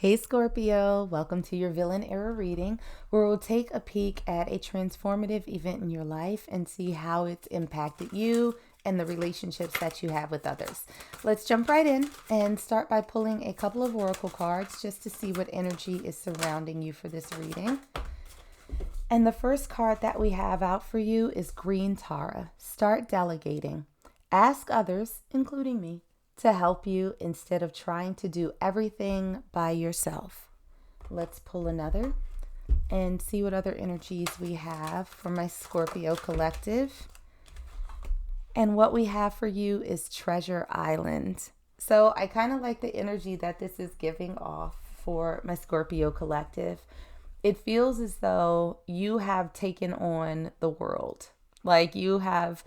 Hey Scorpio, welcome to your Villain Era reading, where we'll take a peek at a transformative event in your life and see how it's impacted you and the relationships that you have with others. Let's jump right in and start by pulling a couple of oracle cards just to see what energy is surrounding you for this reading. And the first card that we have out for you is Green Tara. Start delegating. Ask others, including me, to help you instead of trying to do everything by yourself. Let's pull another and see what other energies we have for my Scorpio collective. And what we have for you is Treasure Island. So I kind of like the energy that this is giving off for my Scorpio collective. It feels as though you have taken on the world. Like you have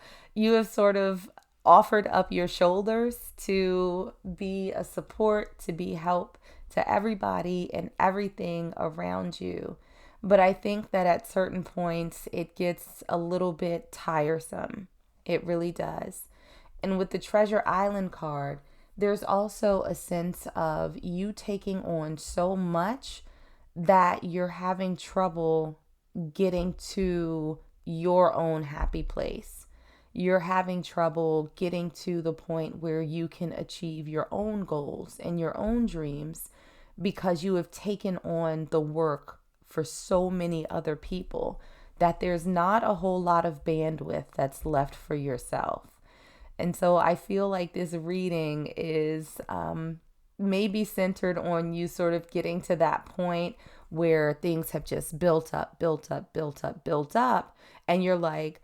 sort of offered up your shoulders to be a support, to be help to everybody and everything around you. But I think that at certain points it gets a little bit tiresome. It really does. And with the Treasure Island card, there's also a sense of you taking on so much that you're having trouble getting to your own happy place. You're having trouble getting to the point where you can achieve your own goals and your own dreams because you have taken on the work for so many other people that there's not a whole lot of bandwidth that's left for yourself. And so I feel like this reading is maybe centered on you sort of getting to that point where things have just built up, and you're like,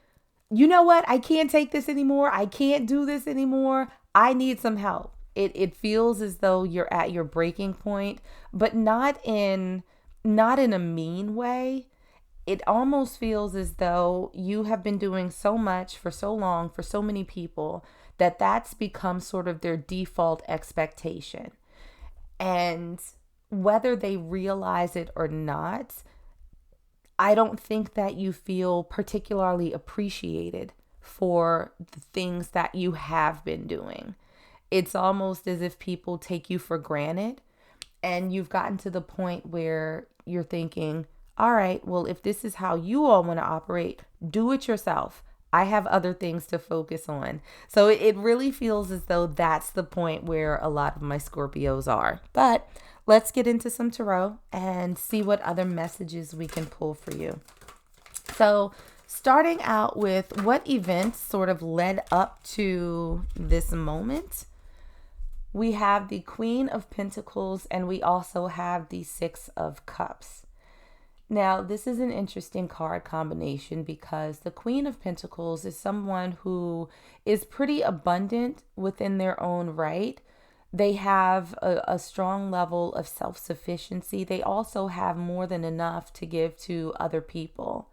you know what? I can't take this anymore. I can't do this anymore. I need some help. It feels as though you're at your breaking point, but not in a mean way. It almost feels as though you have been doing so much for so long for so many people that that's become sort of their default expectation. And whether they realize it or not, I don't think that you feel particularly appreciated for the things that you have been doing. It's almost as if people take you for granted, and you've gotten to the point where you're thinking, all right, well, if this is how you all want to operate, do it yourself. I have other things to focus on. So it really feels as though that's the point where a lot of my Scorpios are. But let's get into some tarot and see what other messages we can pull for you. So starting out with what events sort of led up to this moment, we have the Queen of Pentacles and we also have the Six of Cups. Now, this is an interesting card combination because the Queen of Pentacles is someone who is pretty abundant within their own right. They have a strong level of self-sufficiency. They also have more than enough to give to other people.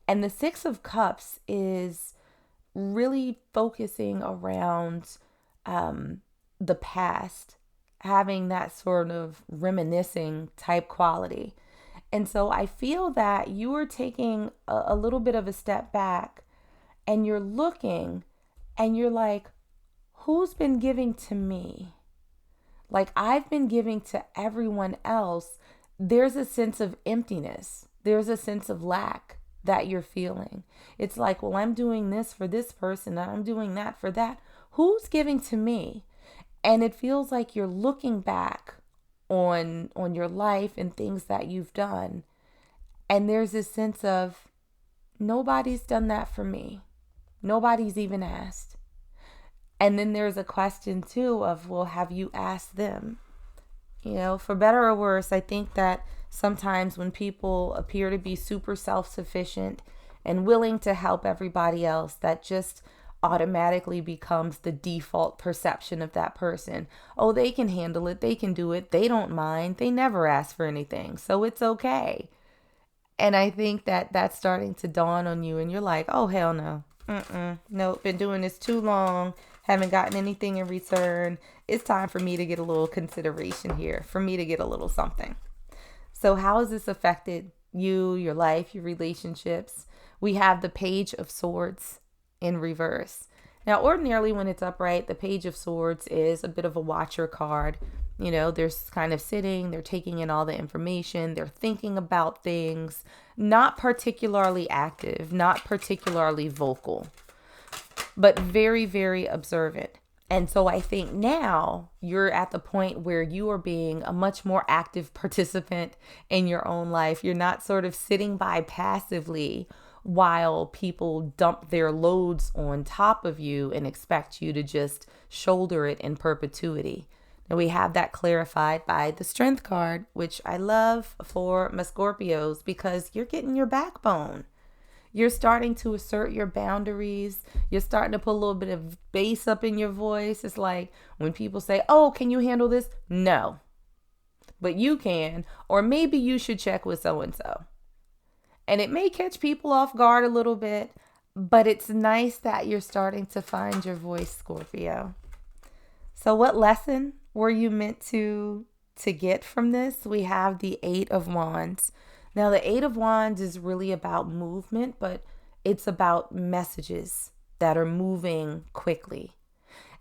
And the Six of Cups is really focusing around the past, having that sort of reminiscing type quality. And so I feel that you are taking a little bit of a step back and you're looking and you're like, who's been giving to me? Like I've been giving to everyone else. There's a sense of emptiness. There's a sense of lack that you're feeling. It's like, well, I'm doing this for this person and I'm doing that for that. Who's giving to me? And it feels like you're looking back on your life and things that you've done. And there's this sense of nobody's done that for me. Nobody's even asked. And then there's a question too of, well, have you asked them? You know, for better or worse, I think that sometimes when people appear to be super self-sufficient and willing to help everybody else, that just automatically becomes the default perception of that person. Oh, they can handle it. They can do it. They don't mind. They never ask for anything. So it's okay. And I think that that's starting to dawn on you and you're like, oh, hell no. Nope, been doing this too long. Haven't gotten anything in return. It's time for me to get a little consideration here, for me to get a little something. So how has this affected you, your life, your relationships? We have the Page of Swords in reverse. Now, ordinarily when it's upright, the Page of Swords is a bit of a watcher card. They're kind of sitting, they're taking in all the information, they're thinking about things, not particularly active, not particularly vocal, but very, very observant. And so I think now you're at the point where you are being a much more active participant in your own life. You're not sort of sitting by passively while people dump their loads on top of you and expect you to just shoulder it in perpetuity. And we have that clarified by the Strength card, which I love for my Scorpios because you're getting your backbone. You're starting to assert your boundaries. You're starting to put a little bit of bass up in your voice. It's like when people say, oh, can you handle this? No, but you can, or maybe you should check with so-and-so. And it may catch people off guard a little bit, but it's nice that you're starting to find your voice, Scorpio. So what lesson were you meant to get from this? We have the Eight of Wands. Now, the Eight of Wands is really about movement, but it's about messages that are moving quickly.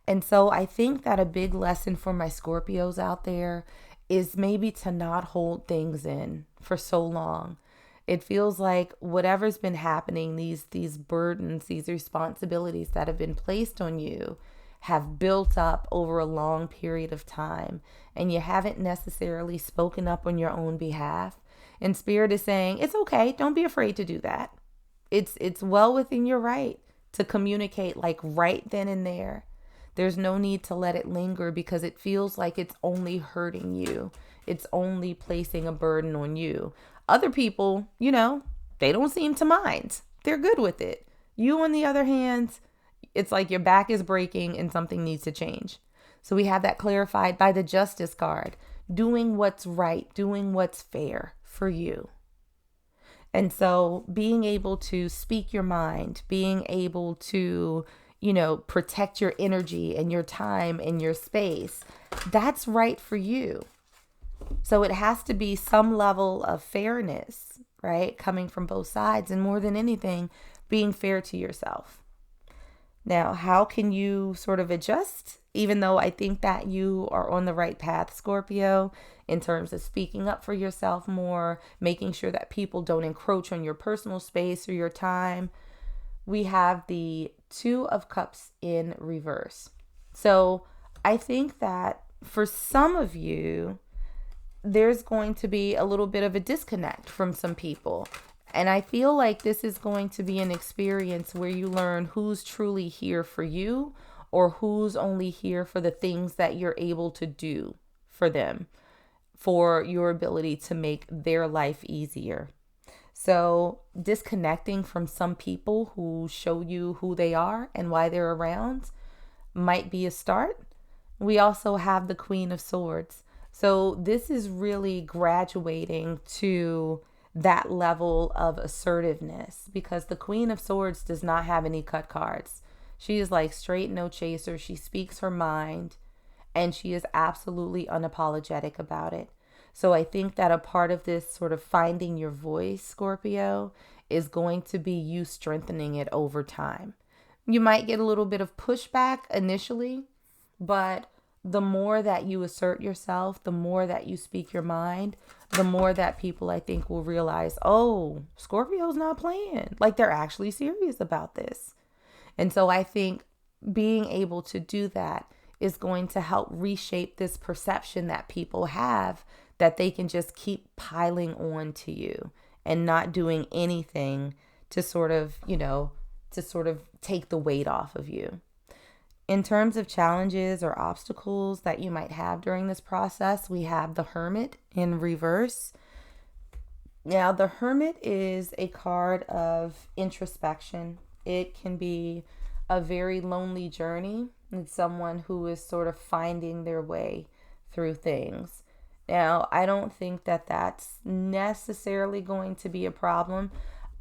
And so I think that a big lesson for my Scorpios out there is maybe to not hold things in for so long. It feels like whatever's been happening, these burdens, these responsibilities that have been placed on you have built up over a long period of time, and you haven't necessarily spoken up on your own behalf. And Spirit is saying, it's okay. Don't be afraid to do that. It's well within your right to communicate like right then and there. There's no need to let it linger because it feels like it's only hurting you. It's only placing a burden on you. Other people, they don't seem to mind. They're good with it. You, on the other hand, it's like your back is breaking and something needs to change. So we have that clarified by the Justice card. Doing what's right, doing what's fair for you. And so being able to speak your mind, being able to, protect your energy and your time and your space, that's right for you. So it has to be some level of fairness, right? Coming from both sides, and more than anything, being fair to yourself. Now, how can you sort of adjust? Even though I think that you are on the right path, Scorpio, in terms of speaking up for yourself more, making sure that people don't encroach on your personal space or your time. We have the Two of Cups in reverse. So I think that for some of you, there's going to be a little bit of a disconnect from some people. And I feel like this is going to be an experience where you learn who's truly here for you or who's only here for the things that you're able to do for them, for your ability to make their life easier. So disconnecting from some people who show you who they are and why they're around might be a start. We also have the Queen of Swords. So this is really graduating to that level of assertiveness because the Queen of Swords does not have any cut cards. She is like straight, no chaser. She speaks her mind and she is absolutely unapologetic about it. So I think that a part of this sort of finding your voice, Scorpio, is going to be you strengthening it over time. You might get a little bit of pushback initially, but the more that you assert yourself, the more that you speak your mind, the more that people, I think, will realize, oh, Scorpio's not playing. Like, they're actually serious about this. And so I think being able to do that is going to help reshape this perception that people have that they can just keep piling on to you and not doing anything to sort of take the weight off of you. In terms of challenges or obstacles that you might have during this process, we have the Hermit in reverse. Now, the Hermit is a card of introspection. It can be a very lonely journey with someone who is sort of finding their way through things. Now, I don't think that that's necessarily going to be a problem.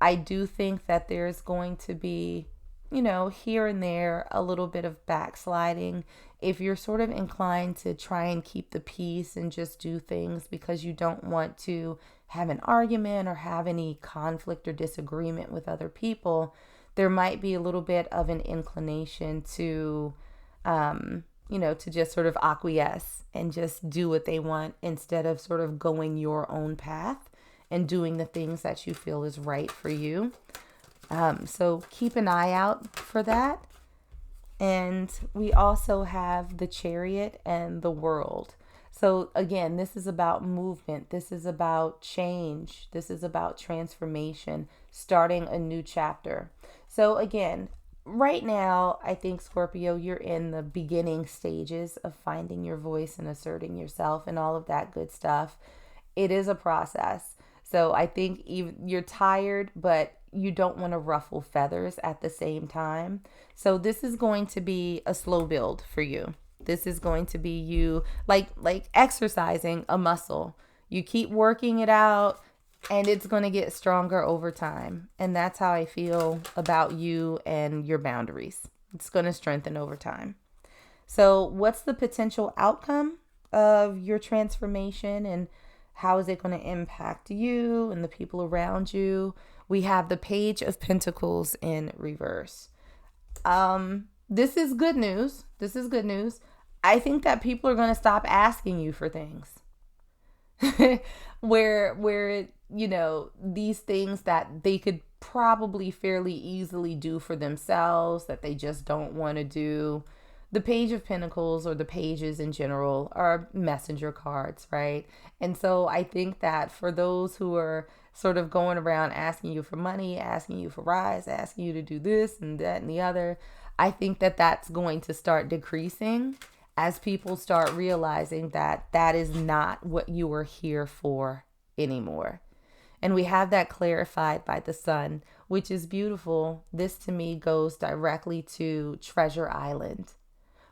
I do think that there's going to be, here and there, a little bit of backsliding. If you're sort of inclined to try and keep the peace and just do things because you don't want to have an argument or have any conflict or disagreement with other people, there might be a little bit of an inclination to to just sort of acquiesce and just do what they want instead of sort of going your own path and doing the things that you feel is right for you. So keep an eye out for that. And we also have the Chariot and the World. So again, this is about movement. This is about change. This is about transformation, starting a new chapter. So again, right now, I think, Scorpio, you're in the beginning stages of finding your voice and asserting yourself and all of that good stuff. It is a process. So I think even you're tired, but you don't want to ruffle feathers at the same time. So this is going to be a slow build for you. This is going to be you like exercising a muscle. You keep working it out and it's going to get stronger over time. And that's how I feel about you and your boundaries. It's going to strengthen over time. So what's the potential outcome of your transformation, and how is it going to impact you and the people around you? We have the Page of Pentacles in reverse. This is good news. This is good news. I think that people are going to stop asking you for things. where these things that they could probably fairly easily do for themselves that they just don't want to do. The Page of Pentacles, or the pages in general, are messenger cards, right? And so I think that for those who are sort of going around asking you for money, asking you for rides, asking you to do this and that and the other, I think that that's going to start decreasing as people start realizing that that is not what you are here for anymore. And we have that clarified by the sun, which is beautiful. This to me goes directly to Treasure Island,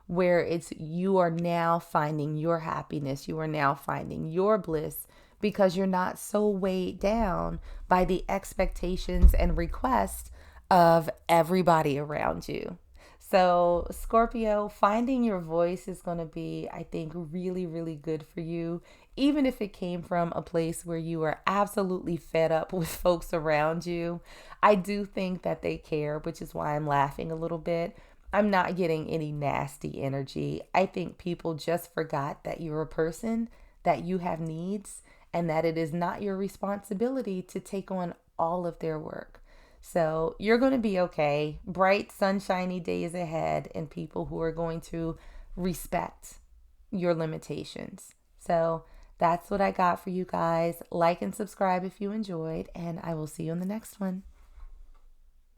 where it's you are now finding your happiness. You are now finding your bliss because you're not so weighed down by the expectations and requests of everybody around you. So, Scorpio, finding your voice is going to be, I think, really, really good for you. Even if it came from a place where you are absolutely fed up with folks around you, I do think that they care, which is why I'm laughing a little bit. I'm not getting any nasty energy. I think people just forgot that you're a person, that you have needs, and that it is not your responsibility to take on all of their work. So you're going to be okay. Bright, sunshiny days ahead, and people who are going to respect your limitations. So that's what I got for you guys. Like and subscribe if you enjoyed, and I will see you on the next one.